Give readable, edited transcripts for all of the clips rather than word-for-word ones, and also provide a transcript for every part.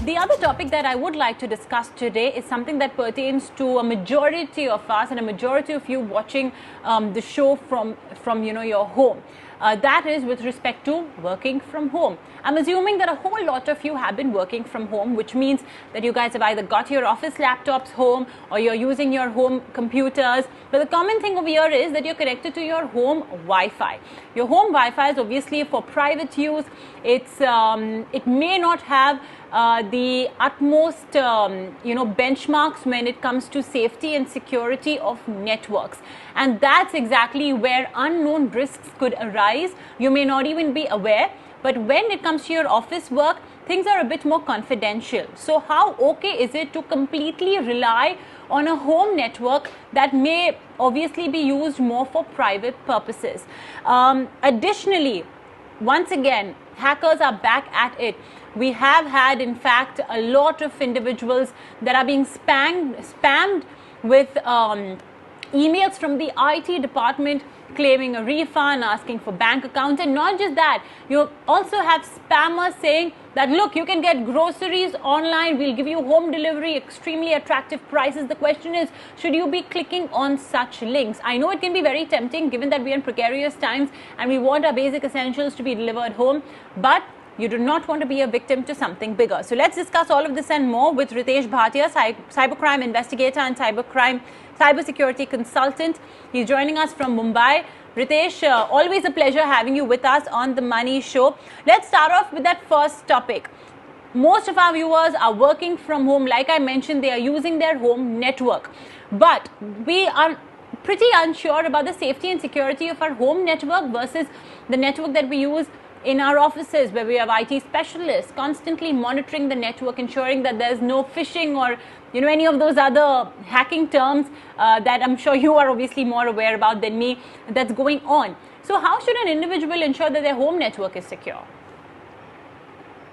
The other topic that I would like to discuss today is something that pertains to a majority of us and a majority of you watching the show from your home. That is with respect to working from home. I'm assuming that a whole lot of you have been working from home, which means that you guys have either got your office laptops home or you're using your home computers. But the common thing over here is that you're connected to your home Wi-Fi. Your home Wi-Fi is obviously for private use. It may not have the utmost benchmarks when it comes to safety and security of networks, and that's exactly where unknown risks could arise. You may not even be aware, but when it comes to your office work, things are a bit more confidential. So how okay is it to completely rely on a home network that may obviously be used more for private purposes? Additionally, once again, hackers are back at it. We have had, in fact, a lot of individuals that are being spammed with emails from the IT department claiming a refund, asking for bank accounts. And not just that, you also have spammers saying that, look, you can get groceries online, we'll give you home delivery, extremely attractive prices. The question is, should you be clicking on such links? I know it can be very tempting given that we are in precarious times and we want our basic essentials to be delivered home, but you do not want to be a victim to something bigger. So let's discuss all of this and more with Ritesh Bhatia, cybercrime investigator and cybersecurity consultant. He's joining us from Mumbai. Ritesh, always a pleasure having you with us on The Money Show. Let's start off with that first topic. Most of our viewers are working from home. Like I mentioned, they are using their home network. But we are pretty unsure about the safety and security of our home network versus the network that we use in our offices, where we have IT specialists constantly monitoring the network, ensuring that there's no phishing or any of those other hacking terms that I'm sure you are obviously more aware about than me that's going on. So how should an individual ensure that their home network is secure?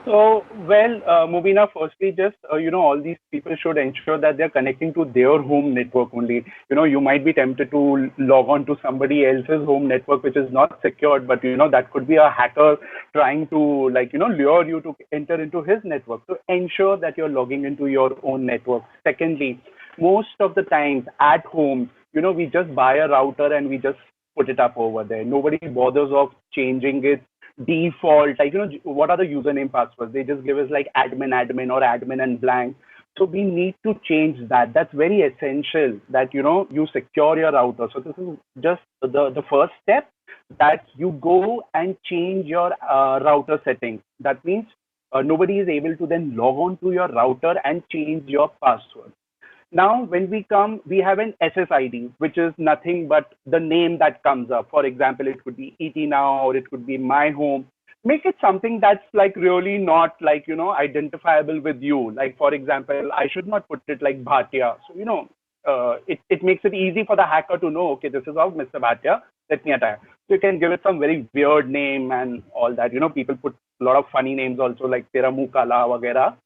So, Mubina, firstly, just, all these people should ensure that they're connecting to their home network only. You might be tempted to log on to somebody else's home network, which is not secured, but, that could be a hacker trying to, lure you to enter into his network. So, ensure that you're logging into your own network. Secondly, most of the times at home, we just buy a router and we just put it up over there. Nobody bothers of changing it default, what are the username passwords? They just give us like admin or admin and blank. So we need to change that. That's very essential that you secure your router. So this is just the first step, that you go and change your router settings. That means nobody is able to then log on to your router and change your password. Now, when we have an SSID, which is nothing but the name that comes up. For example, it could be ET Now or it could be My Home. Make it something that's like really not like, identifiable with you. Like, for example, I should not put it like Bhatia. So, it makes it easy for the hacker to know, okay, this is of Mr. Bhatia. Let me attack. So you can give it some very weird name and all that. People put a lot of funny names also, like Tera Muh Kala, Vagera.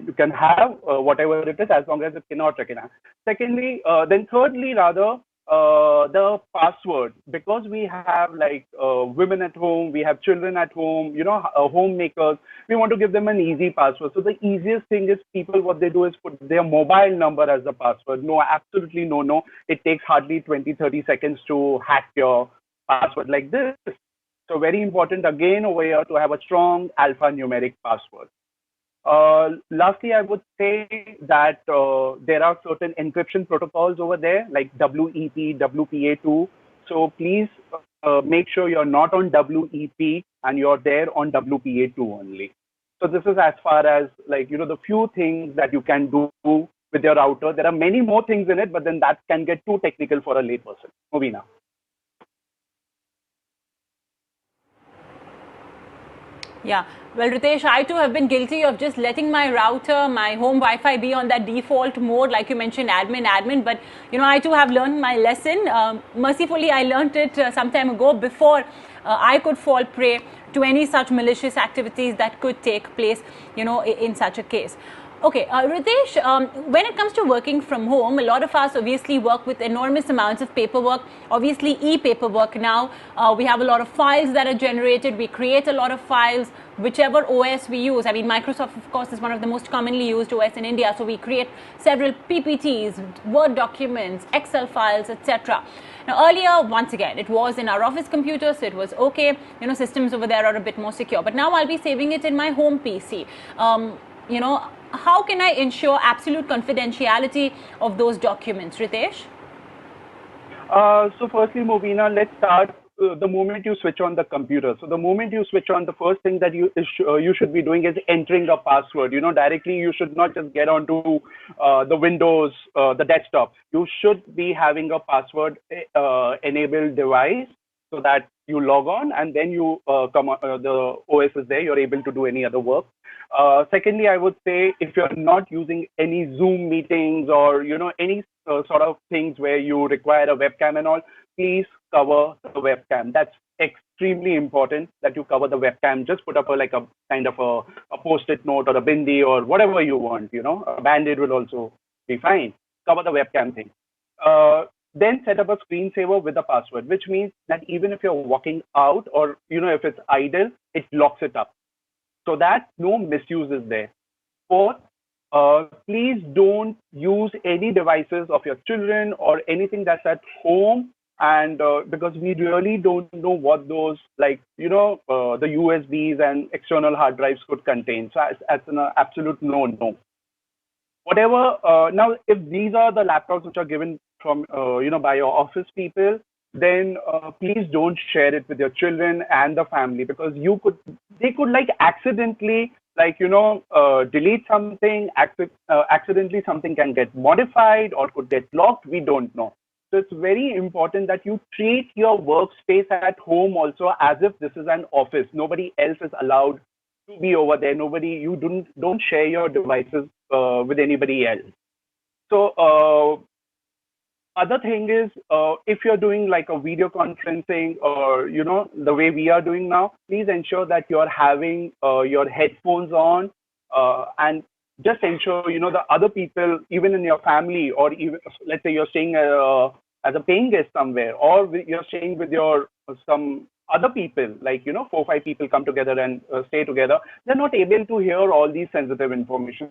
You can have whatever it is as long as it cannot recognize. Secondly, then thirdly, rather, the password, because we have like women at home, we have children at home, homemakers, we want to give them an easy password. So the easiest thing is people, what they do is put their mobile number as the password. No, absolutely no. It takes hardly 20-30 seconds to hack your password like this. So very important again over here to have a strong alphanumeric password. Lastly, I would say that there are certain encryption protocols over there, like WEP, WPA2. So please make sure you're not on WEP and you're there on WPA2 only. So this is as far as the few things that you can do with your router. There are many more things in it, but then that can get too technical for a layperson. Movina. Yeah, well, Ritesh, I too have been guilty of just letting my router, my home Wi-Fi be on that default mode, like you mentioned, admin. But, I too have learned my lesson. Mercifully, I learned it some time ago before I could fall prey to any such malicious activities that could take place, in such a case. Okay, Ritesh, when it comes to working from home, a lot of us obviously work with enormous amounts of paperwork, obviously e-paperwork now. We have a lot of files that are generated. We create a lot of files, whichever OS we use. I mean, Microsoft, of course, is one of the most commonly used OS in India. So we create several PPTs, Word documents, Excel files, etc. Now, earlier, once again, it was in our office computers, so it was okay. You know, systems over there are a bit more secure. But now I'll be saving it in my home PC. You know, how can I ensure absolute confidentiality of those documents, Ritesh? So firstly, Movina, let's start the moment you switch on the computer. So the moment you switch on, the first thing that you should be doing is entering a password. You know, directly you should not just get onto the Windows, the desktop. You should be having a password enabled device so that you log on and then you come on, the OS is there. You're able to do any other work. Secondly, I would say if you're not using any Zoom meetings or any sort of things where you require a webcam and all, please cover the webcam. That's extremely important that you cover the webcam. Just put up a kind of a post-it note or a bindi or whatever you want. A band-aid will also be fine. Cover the webcam thing. Then set up a screensaver with a password, which means that even if you're walking out or if it's idle, it locks it up so that no misuse is there. Fourth, please don't use any devices of your children or anything that's at home. And because we really don't know what those the USBs and external hard drives could contain. So as an absolute no. Whatever. Now, if these are the laptops which are given from by your office people, then please don't share it with your children and the family because they could accidentally delete something, accidentally something can get modified or could get locked. We don't know. So it's very important that you treat your workspace at home also as if this is an office. Nobody else is allowed to be over there. You don't share your devices with anybody else. So other thing is if you're doing like a video conferencing or the way we are doing now, please ensure that you're having your headphones on and just ensure the other people even in your family or even let's say you're staying as a paying guest somewhere or you're staying with your some other people like 4 or 5 people come together and stay together, they're not able to hear all these sensitive information.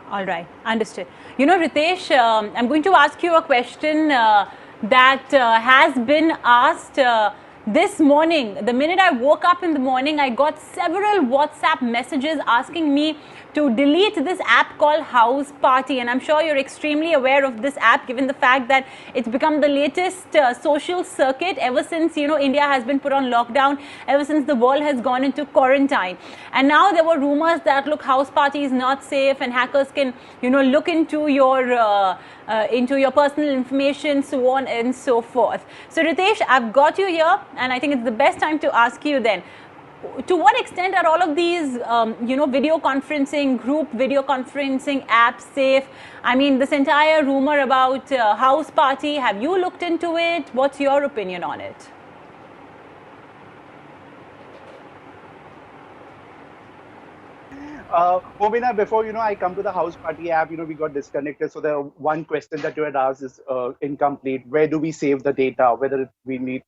All right, understood. Ritesh, I'm going to ask you a question that has been asked this morning. The minute I woke up in the morning, I got several WhatsApp messages asking me to delete this app called Houseparty. And I'm sure you're extremely aware of this app given the fact that it's become the latest social circuit ever since, India has been put on lockdown, ever since the world has gone into quarantine. And now there were rumors that, look, Houseparty is not safe and hackers can, look into your personal information, so on and so forth. So Ritesh, I've got you here and I think it's the best time to ask you then, to what extent are all of these, video conferencing, group video conferencing apps safe? I mean, this entire rumor about Houseparty, have you looked into it? What's your opinion on it? Mobina, before I come to the Houseparty app, we got disconnected. So the one question that you had asked is incomplete. Where do we save the data? Whether we need,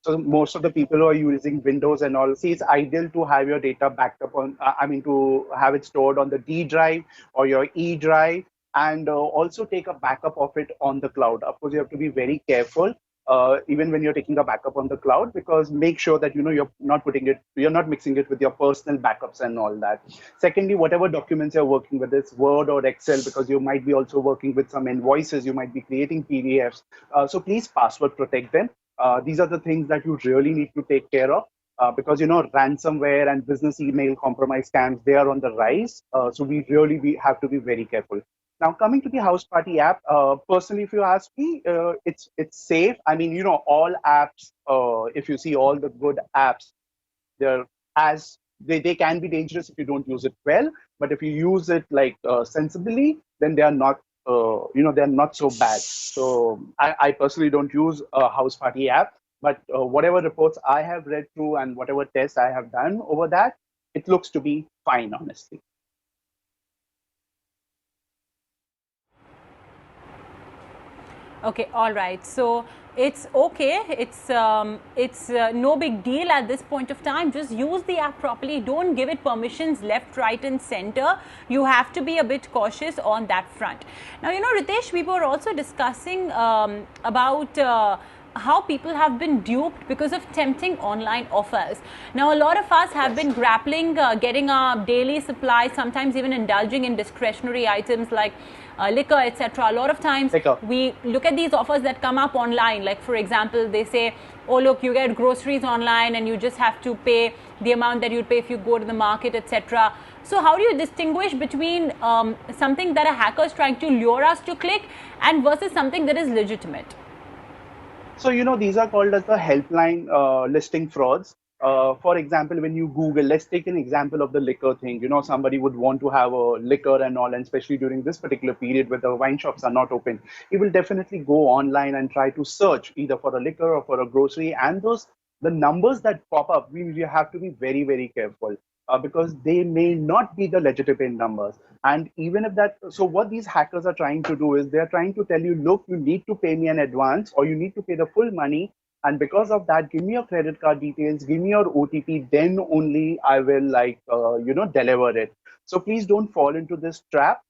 so most of the people who are using Windows and all, see, it's ideal to have your data backed up on, to have it stored on the D drive or your E drive, and also take a backup of it on the cloud. Of course, you have to be very careful. Even when you're taking a backup on the cloud, because make sure that you're not mixing it with your personal backups and all that. Secondly, whatever documents you're working with, it's Word or Excel, because you might be also working with some invoices, you might be creating PDFs. So please password protect them. These are the things that you really need to take care of. Because ransomware and business email compromise scams, they are on the rise. So we have to be very careful. Now, coming to the Houseparty app, personally, if you ask me, it's safe. I mean, all apps, if you see all the good apps, they can be dangerous if you don't use it well. But if you use it sensibly, then they are not, they're not so bad. So I personally don't use a Houseparty app. But whatever reports I have read through and whatever tests I have done over that, it looks to be fine, honestly. Okay, all right. So it's okay. It's no big deal at this point of time. Just use the app properly. Don't give it permissions left, right, and center. You have to be a bit cautious on that front. Now, Ritesh, we were also discussing about. How people have been duped because of tempting online offers. Now, a lot of us have been grappling, getting our daily supply, sometimes even indulging in discretionary items like liquor, etc. A lot of times we look at these offers that come up online. Like, for example, they say, oh, look, you get groceries online and you just have to pay the amount that you'd pay if you go to the market, etc. So how do you distinguish between something that a hacker is trying to lure us to click and versus something that is legitimate? So, these are called as the helpline listing frauds. For example, when you Google, let's take an example of the liquor thing. Somebody would want to have a liquor and all, and especially during this particular period where the wine shops are not open, he will definitely go online and try to search either for a liquor or for a grocery. And the numbers that pop up, we have to be very, very careful because they may not be the legitimate numbers. And even if that, so what these hackers are trying to do is they're trying to tell you, look, you need to pay me an advance or you need to pay the full money. And because of that, give me your credit card details, give me your OTP, then only I will deliver it. So please don't fall into this trap.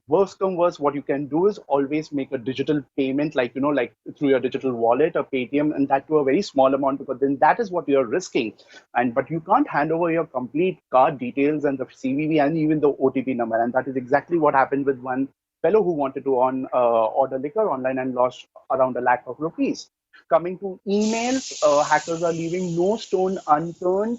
Worst come worst, what you can do is always make a digital payment, like through your digital wallet or Paytm, and that to a very small amount, because then that is what you're risking. But you can't hand over your complete card details and the CVV and even the OTP number. And that is exactly what happened with one fellow who wanted to order liquor online and lost around ₹1 lakh. Coming to emails, hackers are leaving no stone unturned.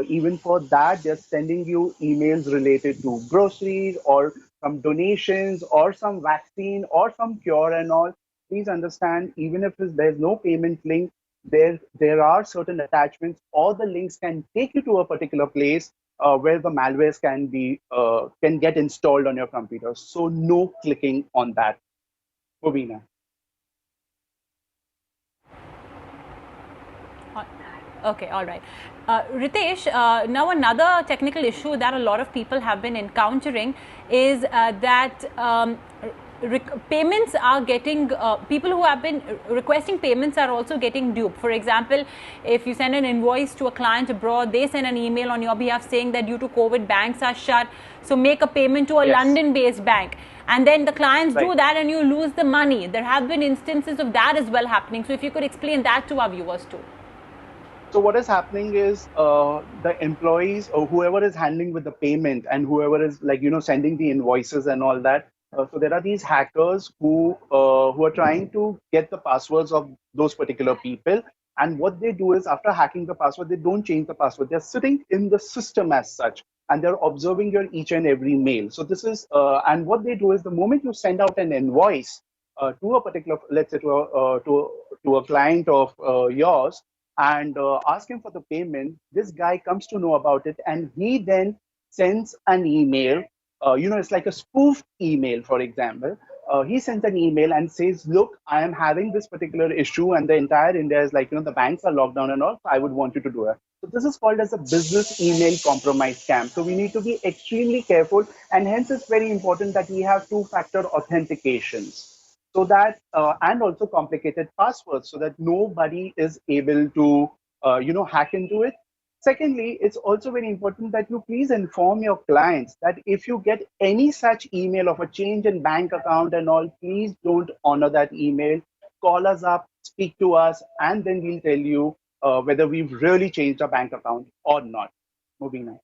Even for that, they're sending you emails related to groceries or some donations or some vaccine or some cure and all. Please understand, even if there's no payment link, there are certain attachments or the links can take you to a particular place where the malwares can get installed on your computer. So no clicking on that. Bobina. Okay, all right. Ritesh, now another technical issue that a lot of people have been encountering is that payments are getting, people who have been requesting payments are also getting duped. For example, if you send an invoice to a client abroad, they send an email on your behalf saying that due to COVID, banks are shut, so make a payment to a London-based bank. And then the clients do that and you lose the money. There have been instances of that as well happening. So if you could explain that to our viewers too. So what is happening is the employees or whoever is handling with the payment and whoever is sending the invoices and all that. So there are these hackers who are trying to get the passwords of those particular people. And what they do is after hacking the password, they don't change the password. They're sitting in the system as such, and they're observing your each and every mail. So this is and what they do is the moment you send out an invoice to a particular, let's say to a client of yours, and ask him for the payment, this guy comes to know about it and he then sends an email. It's like a spoof email, for example. He sends an email and says, look, I am having this particular issue and the entire India is the banks are locked down and all, so I would want you to do it. So this is called as a business email compromise scam. So we need to be extremely careful, and hence it's very important that we have two-factor authentications. So that and also complicated passwords so that nobody is able to hack into it. Secondly, it's also very important that you please inform your clients that if you get any such email of a change in bank account and all, please don't honor that email. Call us up, speak to us, and then we'll tell you whether we've really changed our bank account or not. Mubina.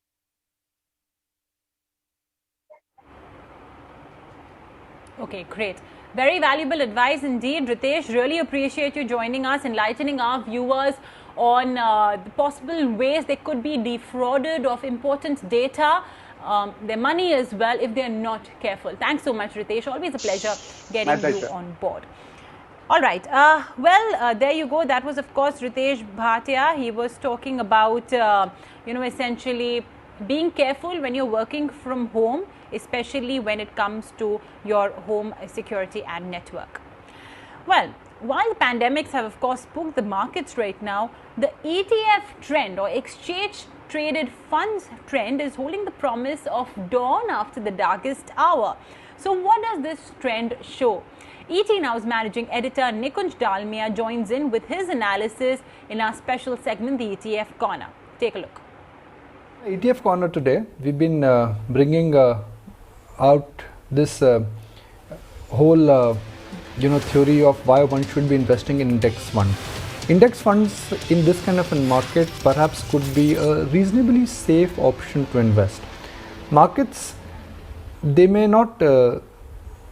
Okay, great. Very valuable advice indeed, Ritesh. Really appreciate you joining us, enlightening our viewers on the possible ways they could be defrauded of important data, their money as well, if they are not careful. Thanks so much, Ritesh. Always a pleasure getting you on board. All right. There you go. That was, of course, Ritesh Bhatia. He was talking about, essentially being careful when you're working from home, especially when it comes to your home security and network. Well, while the pandemics have of course spooked the markets right now, the ETF trend or exchange traded funds trend is holding the promise of dawn after the darkest hour. So what does this trend show? ET Now's managing editor Nikunj Dalmia joins in with his analysis in our special segment, the ETF Corner. Take a look. ETF Corner today, we've been bringing out this whole theory of why one should be investing in index funds. Index funds in this kind of a market perhaps could be a reasonably safe option to invest. Markets, they may not,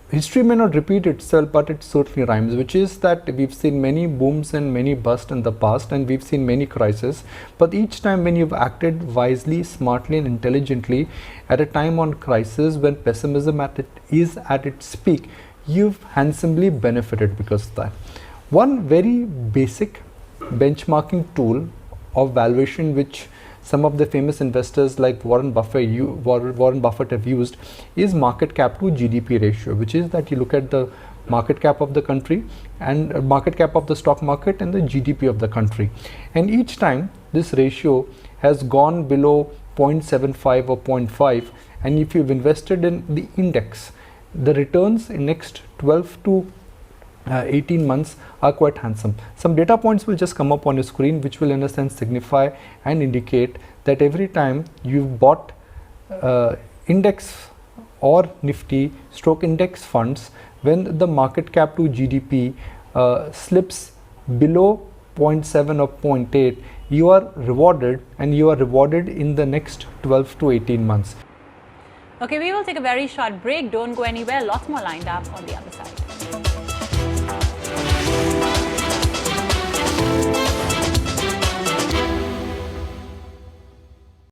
history may not repeat itself, but it certainly rhymes, which is that we've seen many booms and many busts in the past, and we've seen many crises. But each time when you've acted wisely, smartly and intelligently at a time on crisis when pessimism is at its peak, you've handsomely benefited because of that. One very basic benchmarking tool of valuation which some of the famous investors like Warren Buffett have used is market cap to GDP ratio, which is that you look at the market cap of the country and market cap of the stock market and the GDP of the country. And each time this ratio has gone below 0.75 or 0.5, and if you've invested in the index, the returns in next 12 to 18 months are quite handsome. Some data points will just come up on your screen which will in a sense signify and indicate that every time you've bought index or Nifty stroke index funds, when the market cap to GDP slips below 0.7 or 0.8, you are rewarded, and you are rewarded in the next 12 to 18 months. Okay, we will take a very short break. Don't go anywhere. Lots more lined up on the other side.